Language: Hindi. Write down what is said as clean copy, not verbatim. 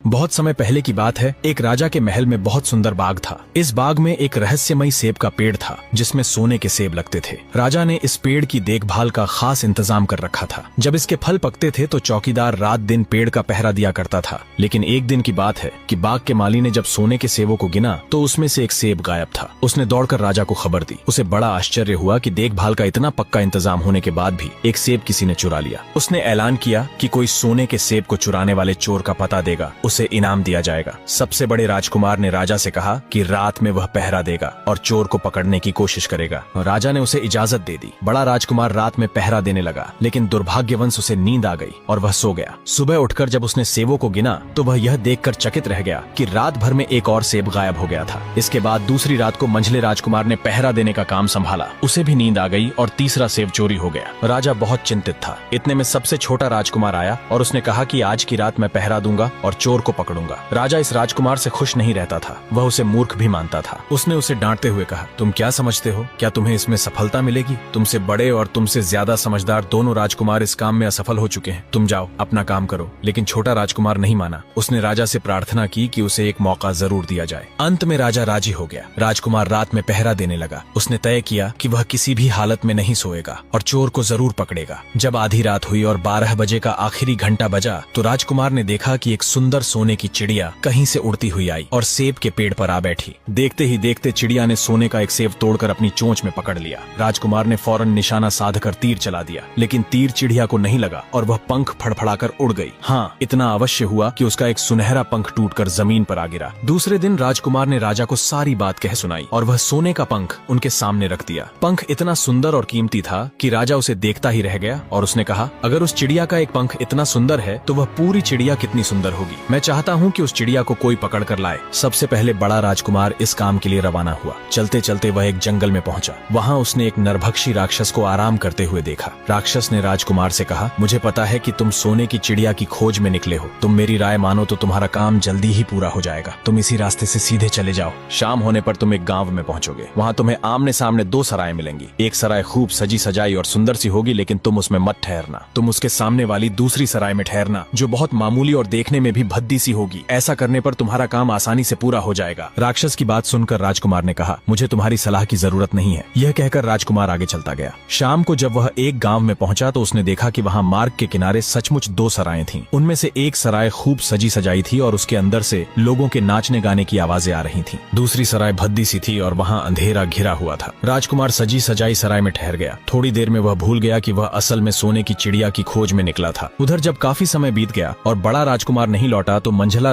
बहुत समय पहले की बात है। एक राजा के महल में बहुत सुंदर बाग था। इस बाग में एक रहस्यमयी सेब का पेड़ था जिसमें सोने के सेब लगते थे। राजा ने इस पेड़ की देखभाल का खास इंतजाम कर रखा था। जब इसके फल पकते थे तो चौकीदार रात दिन पेड़ का पहरा दिया करता था। लेकिन एक दिन की बात है कि बाग के माली ने जब सोने के सेबों को गिना तो उसमें से एक सेब गायब था। उसने दौड़कर राजा को खबर दी। उसे बड़ा आश्चर्य हुआ कि देखभाल का इतना पक्का इंतजाम होने के बाद भी एक सेब किसी ने चुरा लिया। उसने ऐलान किया कि कोई सोने के सेब को चुराने वाले चोर का पता देगा, उसे इनाम दिया जाएगा। सबसे बड़े राजकुमार ने राजा से कहा कि रात में वह पहरा देगा और चोर को पकड़ने की कोशिश करेगा। राजा ने उसे इजाजत दे दी। बड़ा राजकुमार रात में पहरा देने लगा, लेकिन दुर्भाग्यवंश उसे नींद आ गई और वह सो गया। सुबह उठकर जब उसने सेबों को गिना तो वह यह देखकर चकित रह गया कि रात भर में एक और सेब गायब हो गया था। इसके बाद दूसरी रात को मंझले राजकुमार ने पहरा देने का काम संभाला। उसे भी नींद आ गई और तीसरा सेब चोरी हो गया। राजा बहुत चिंतित था। इतने में सबसे छोटा राजकुमार आया और उसने कहा कि आज की रात मैं पहरा दूंगा और चोर को पकड़ूंगा। राजा इस राजकुमार से खुश नहीं रहता था। वह उसे मूर्ख भी मानता था। उसने उसे डांटते हुए कहा, तुम क्या समझते हो? क्या तुम्हें इसमें सफलता मिलेगी? तुमसे बड़े और तुमसे ज्यादा समझदार दोनों राजकुमार इस काम में असफल हो चुके हैं। तुम जाओ अपना काम करो। लेकिन छोटा राजकुमार नहीं माना। उसने राजा से प्रार्थना की कि उसे एक मौका जरूर दिया जाए। अंत में राजा राजी हो गया। राजकुमार रात में पहरा देने लगा। उसने तय किया कि वह किसी भी हालत में नहीं सोएगा और चोर को जरूर पकड़ेगा। जब आधी रात हुई और 12 बजे का आखिरी घंटा बजा तो राजकुमार ने देखा कि एक सुंदर सोने की चिड़िया कहीं से उड़ती हुई आई और सेब के पेड़ पर आ बैठी। देखते ही देखते चिड़िया ने सोने का एक सेब तोड़कर अपनी चोंच में पकड़ लिया। राजकुमार ने फौरन निशाना साधकर तीर चला दिया, लेकिन तीर चिड़िया को नहीं लगा और वह पंख फड़फड़ाकर उड़ गई। हाँ, इतना अवश्य हुआ कि उसका एक सुनहरा पंख टूटकर जमीन पर आ गिरा। दूसरे दिन राजकुमार ने राजा को सारी बात कह सुनाई और वह सोने का पंख उनके सामने रख दिया। पंख इतना सुंदर और कीमती था कि राजा उसे देखता ही रह गया और उसने कहा, अगर उस चिड़िया का एक पंख इतना सुंदर है तो वह पूरी चिड़िया कितनी सुंदर होगी। मैं चाहता हूँ कि उस चिड़िया को कोई पकड़ कर लाए। सबसे पहले बड़ा राजकुमार इस काम के लिए रवाना हुआ। चलते चलते वह एक जंगल में पहुंचा। वहां उसने एक नरभक्षी राक्षस को आराम करते हुए देखा। राक्षस ने राजकुमार से कहा, मुझे पता है कि तुम सोने की चिड़िया की खोज में निकले हो। तुम मेरी राय मानो तो तुम्हारा काम जल्दी ही पूरा हो जाएगा। तुम इसी रास्ते से सीधे चले जाओ। शाम होने पर तुम एक गाँव में पहुंचोगे। वहाँ तुम्हें आमने सामने 2 सराय मिलेंगी। एक सराय खूब सजी सजाई और सुंदर सी होगी, लेकिन तुम उसमें मत ठहरना। तुम उसके सामने वाली दूसरी सराय में ठहरना जो बहुत मामूली और देखने में भी भद्दी सी होगी। ऐसा करने पर तुम्हारा काम आसानी से पूरा हो जाएगा। राक्षस की बात सुनकर राजकुमार ने कहा, मुझे तुम्हारी सलाह की जरूरत नहीं है। यह कहकर राजकुमार आगे चलता गया। शाम को जब वह एक गांव में पहुंचा तो उसने देखा कि वहां मार्ग के किनारे सचमुच 2 सरायें थीं। उनमें से एक सराय खूब सजी सजाई थी और उसके अंदर से लोगों के नाचने गाने की आवाजें आ रही थीं। दूसरी सराय भद्दी सी थी और वहां अंधेरा घिरा हुआ था। राजकुमार सजी सजाई सराय में ठहर गया। थोड़ी देर में वह भूल गया कि वह असल में सोने की चिड़िया की खोज में निकला था। उधर जब काफी समय बीत गया और बड़ा राजकुमार नहीं लौटा तो मंझला